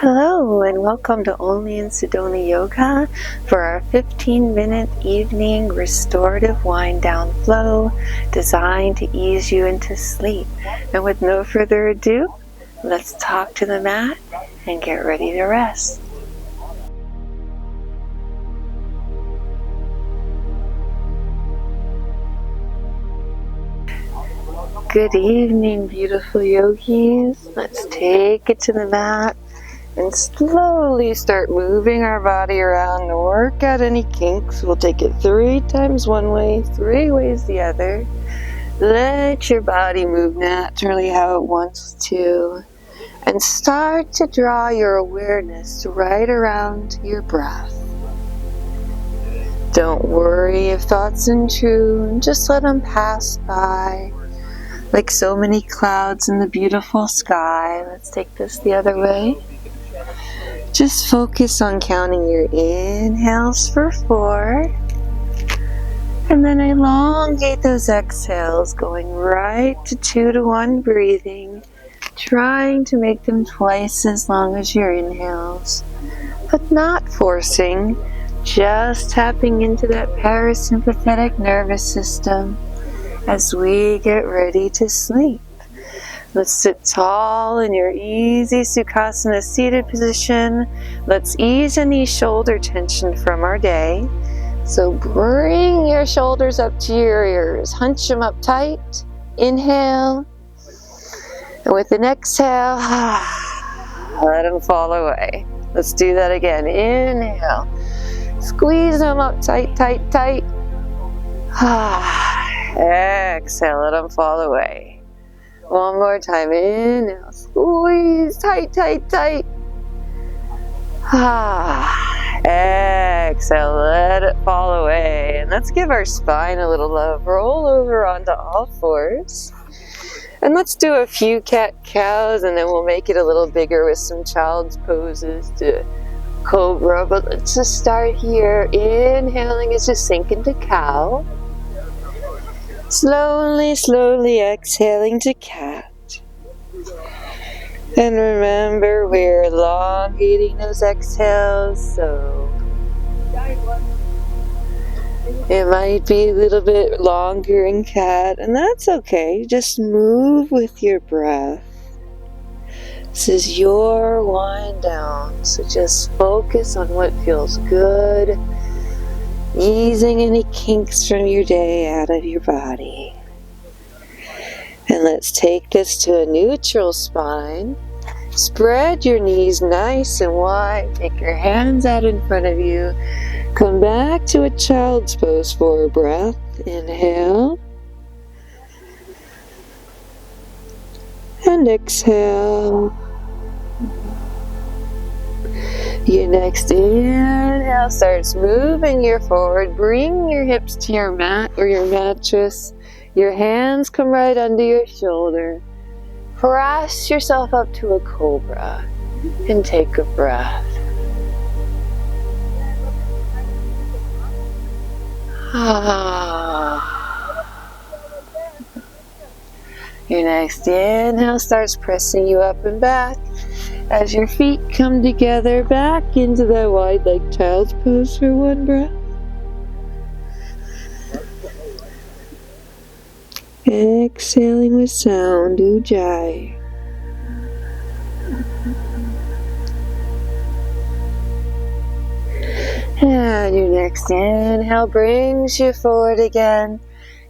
Hello and welcome to Only in Sedona Yoga for our 15-minute evening restorative wind down flow designed to ease you into sleep. And with no further ado, let's talk to the mat and get ready to rest. Good evening, beautiful yogis. Let's take it to the mat and slowly start moving our body around to work out any kinks. We'll take it 3 times one way, 3 ways the other. Let your body move naturally how it wants to. And start to draw your awareness right around your breath. Don't worry if thoughts intrude, just let them pass by. Like so many clouds in the beautiful sky. Let's take this the other way. Just focus on counting your inhales for 4. And then elongate those exhales, going right to 2 to 1 breathing. Trying to make them twice as long as your inhales. But not forcing, just tapping into that parasympathetic nervous system as we get ready to sleep. Let's sit tall in your easy Sukhasana seated position. Let's ease any shoulder tension from our day. So bring your shoulders up to your ears. Hunch them up tight. Inhale. And with an exhale, let them fall away. Let's do that again. Inhale. Squeeze them up tight, tight, tight. Exhale, let them fall away. One more time. Inhale. Squeeze tight, tight, tight. Exhale, let it fall away. And let's give our spine a little love. Roll over onto all fours. And let's do a few cat-cows, and then we'll make it a little bigger with some child's poses to cobra. But let's just start here. Inhaling is to sink into cow. Slowly, slowly exhaling to cat. And remember, we're elongating those exhales, so it might be a little bit longer in cat, and that's okay. Just move with your breath. This is your wind down, so just focus on what feels good, easing any kinks from your day out of your body. And let's take this to a neutral spine. Spread your knees nice and wide. Take your hands out in front of you. Come back to a child's pose for a breath. Inhale. And exhale. Your next inhale starts moving you forward. Bring your hips to your mat or your mattress. Your hands come right under your shoulder. Press yourself up to a cobra and take a breath. Your next inhale starts pressing you up and back as your feet come together back into that wide leg child's pose for 1 breath. Exhaling with sound, Ujjayi. And your next inhale brings you forward again.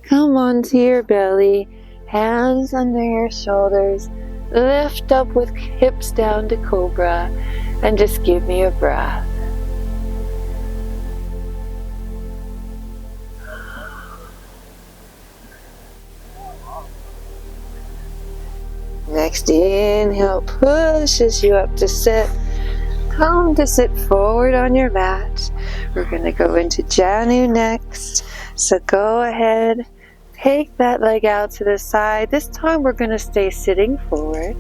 Come onto your belly, hands under your shoulders. Lift up with hips down to cobra and just give me a breath. Next inhale pushes you up to sit. Come to sit forward on your mat. We're going to go into Janu next. So go ahead, take that leg out to the side. This time we're going to stay sitting forward.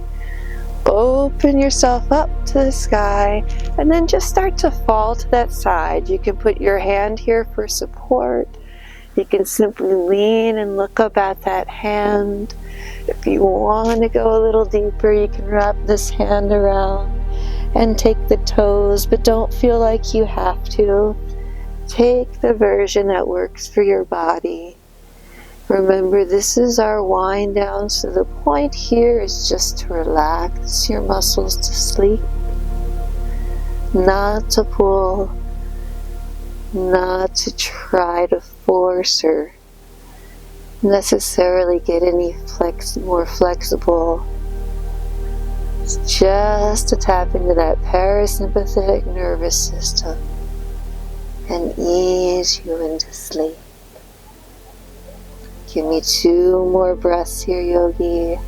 Open yourself up to the sky and then just start to fall to that side. You can put your hand here for support. You can simply lean and look up at that hand. If you want to go a little deeper, you can wrap this hand around and take the toes, but don't feel like you have to. Take the version that works for your body. Remember, this is our wind down, so the point here is just to relax your muscles to sleep, not to pull, not to try to force or necessarily get any more flexible. It's just to tap into that parasympathetic nervous system and ease you into sleep. Give me 2 more breaths here, yogi.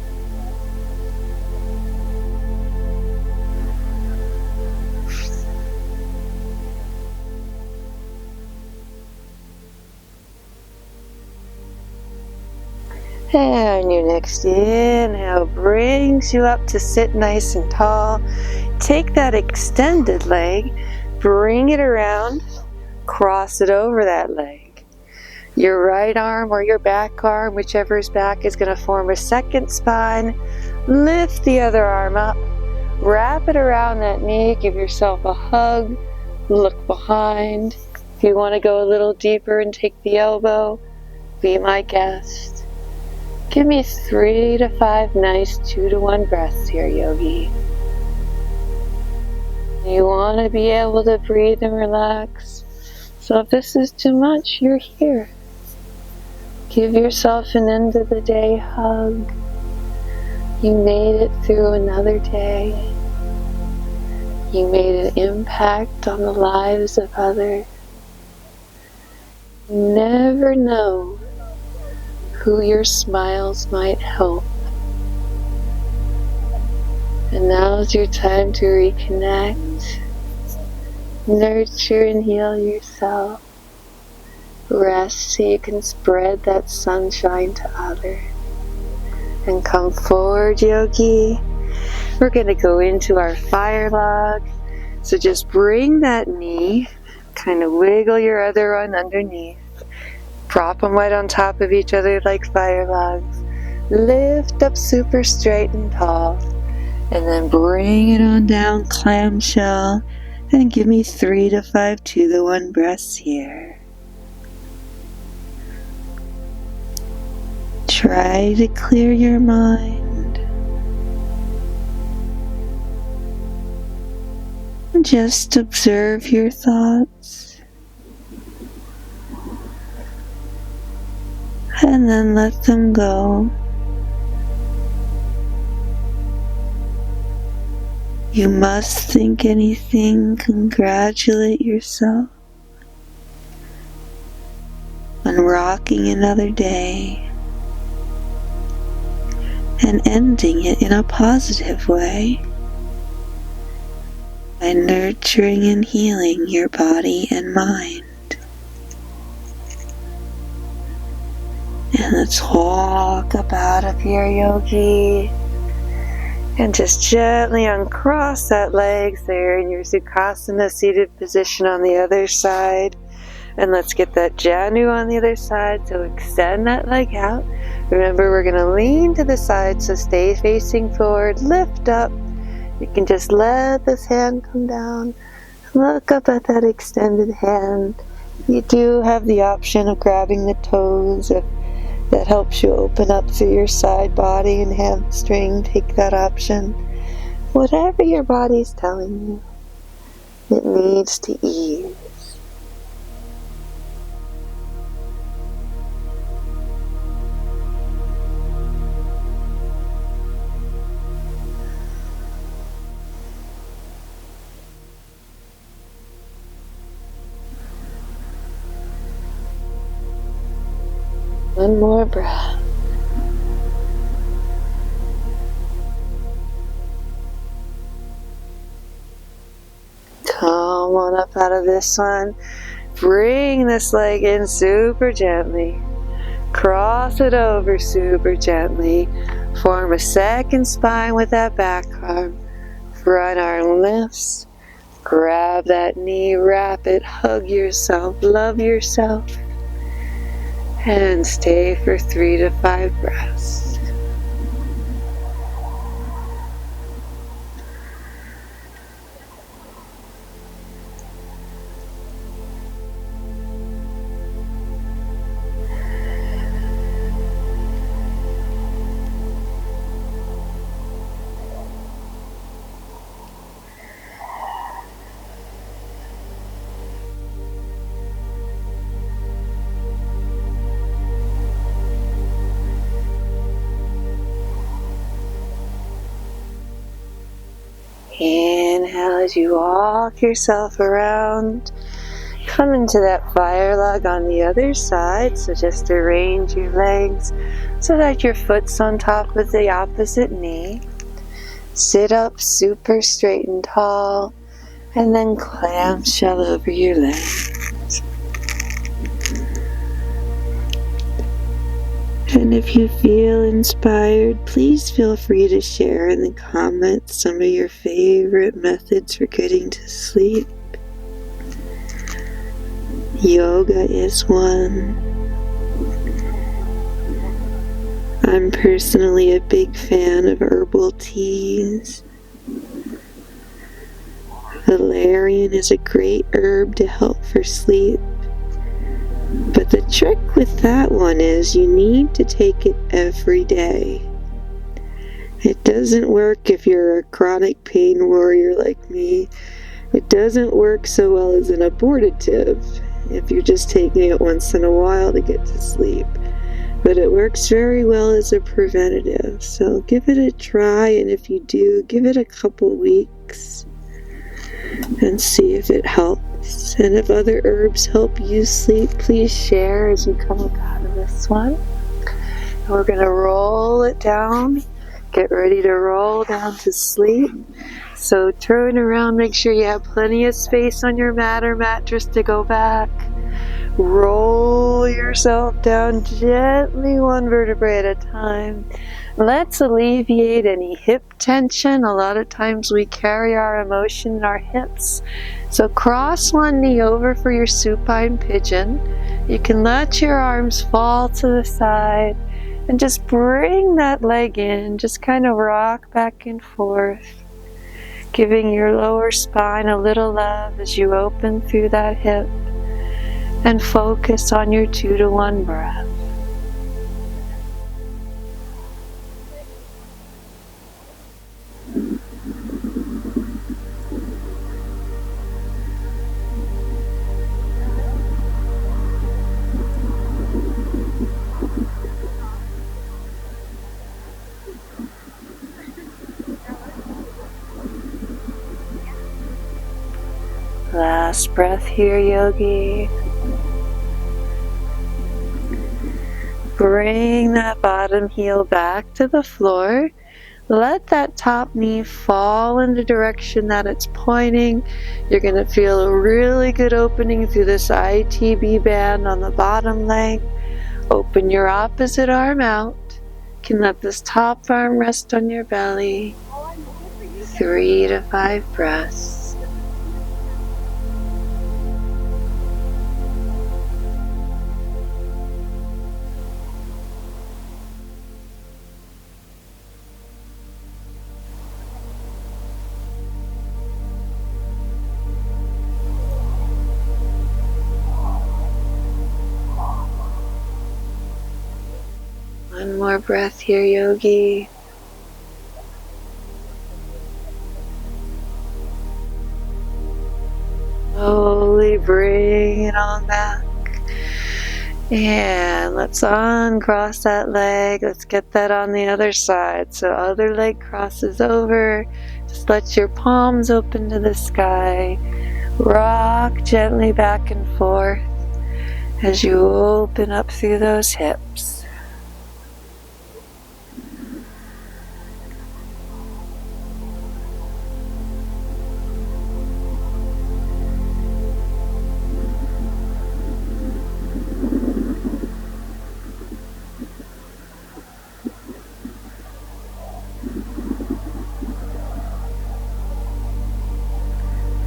And your next inhale brings you up to sit nice and tall. Take that extended leg, bring it around, cross it over that leg. Your right arm or your back arm, whichever is back, is going to form a second spine. Lift the other arm up, wrap it around that knee, give yourself a hug, look behind. If you want to go a little deeper and take the elbow, be my guest. Give me 3 to 5 nice 2 to 1 breaths here, yogi. You want to be able to breathe and relax. So if this is too much, you're here. Give yourself an end of the day hug. You made it through another day. You made an impact on the lives of others. You never know who your smiles might help. And now's your time to reconnect, nurture and heal yourself. Rest so you can spread that sunshine to others. And come forward, yogi. We're going to go into our fire log. So just bring that knee, kind of wiggle your other one underneath. Prop them right on top of each other like fire logs. Lift up super straight and tall. And then bring it on down, clamshell. And give me 3 to 5 2 to 1 breaths here. Try to clear your mind. Just observe your thoughts. And then let them go. You must think anything, congratulate yourself on rocking another day and ending it in a positive way by nurturing and healing your body and mind. And let's walk up out of here, yogi. And just gently uncross that leg there in your Sukhasana seated position on the other side. And let's get that Janu on the other side. So extend that leg out. Remember, we're going to lean to the side, so stay facing forward. Lift up. You can just let this hand come down. Look up at that extended hand. You do have the option of grabbing the toes if that helps you open up through your side body and hamstring. Take that option. Whatever your body's telling you, it needs to ease. One more breath. Come on up out of this one. Bring this leg in super gently. Cross it over super gently. Form a second spine with that back arm. Front arm lifts. Grab that knee, wrap it, hug yourself, love yourself. And stay for 3 to 5 breaths. Inhale as you walk yourself around. Come into that fire log on the other side, so just arrange your legs so that your foot's on top of the opposite knee. Sit up super straight and tall, and then clamshell over your legs. And if you feel inspired, please feel free to share in the comments some of your favorite methods for getting to sleep. Yoga is one. I'm personally a big fan of herbal teas. Valerian is a great herb to help for sleep. But the trick with that one is you need to take it every day. It doesn't work if you're a chronic pain warrior like me. It doesn't work so well as an abortive if you're just taking it once in a while to get to sleep. But it works very well as a preventative. So give it a try, and if you do, give it a couple weeks and see if it helps. And if other herbs help you sleep, please share as you come up out of this one. And we're going to roll it down. Get ready to roll down to sleep. So turn around, make sure you have plenty of space on your mat or mattress to go back. Roll yourself down gently, one vertebrae at a time. Let's alleviate any hip tension. A lot of times we carry our emotion in our hips. So cross one knee over for your supine pigeon. You can let your arms fall to the side and just bring that leg in. Just kind of rock back and forth, giving your lower spine a little love as you open through that hip. And focus on your 2 to 1 breath. Last breath here, yogi. Bring that bottom heel back to the floor. Let that top knee fall in the direction that it's pointing. You're going to feel a really good opening through this ITB band on the bottom leg. Open your opposite arm out. You can let this top arm rest on your belly. 3 to 5 breaths. One more breath here, yogi. Slowly bring it on back. And let's uncross that leg. Let's get that on the other side. So other leg crosses over. Just let your palms open to the sky. Rock gently back and forth as you open up through those hips.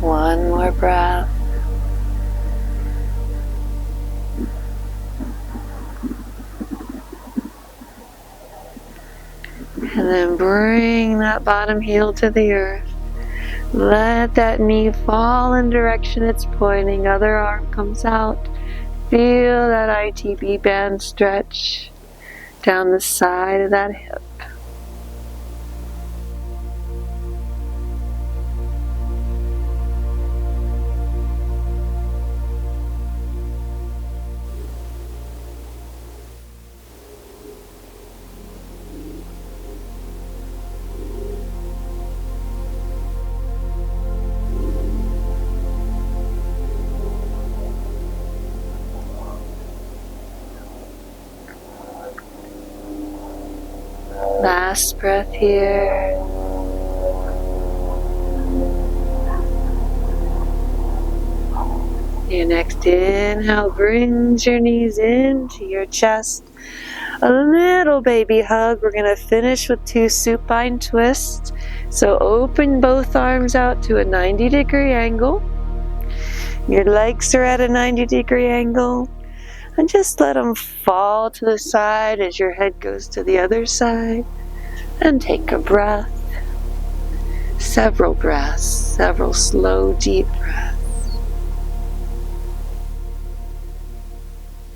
One more breath. And then bring that bottom heel to the earth. Let that knee fall in direction it's pointing. Other arm comes out. Feel that ITB band stretch down the side of that hip. Last breath here. Your next inhale brings your knees into your chest. A little baby hug. We're going to finish with 2 supine twists. So open both arms out to a 90-degree angle. Your legs are at a 90-degree angle. And just let them fall to the side as your head goes to the other side. And take a breath. Several breaths. Several slow, deep breaths.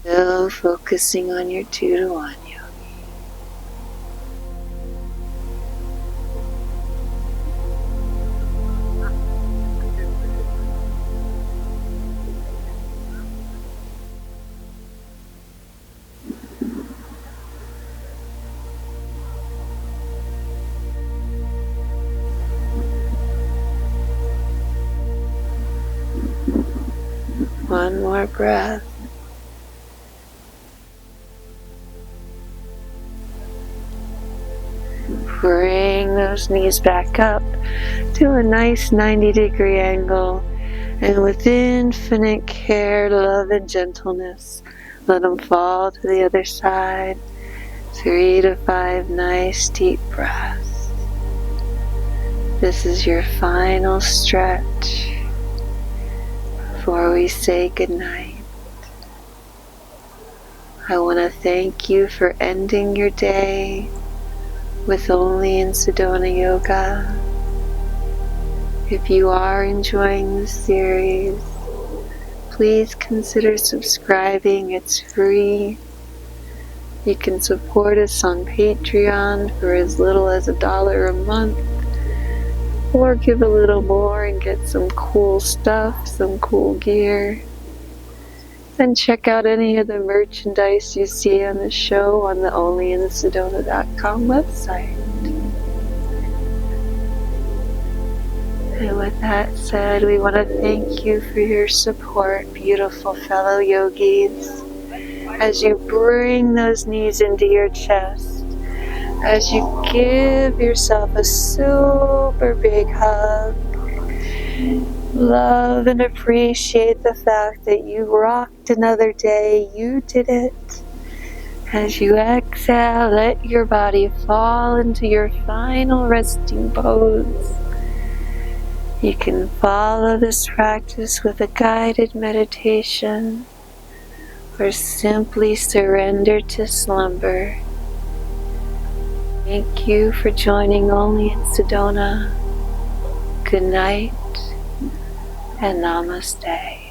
Still focusing on your 2 to 1 yogi. One more breath. Bring those knees back up to a nice 90-degree angle, and with infinite care, love, and gentleness, let them fall to the other side. 3 to 5 nice deep breaths. This is your final stretch before we say goodnight. I want to thank you for ending your day with only in Sedona Yoga. If you are enjoying this series, please consider subscribing. It's free. You can support us on Patreon for as little as $1 a month, or give a little more and get some cool stuff, some cool gear. And check out any of the merchandise you see on the show on the onlyinsedona.com website. And with that said, we want to thank you for your support, beautiful fellow yogis, as you bring those knees into your chest, as you give yourself a super big hug. Love and appreciate the fact that you rocked another day. You did it. As you exhale, let your body fall into your final resting pose. You can follow this practice with a guided meditation, or simply surrender to slumber. Thank you for joining Only in Sedona. Good night and namaste.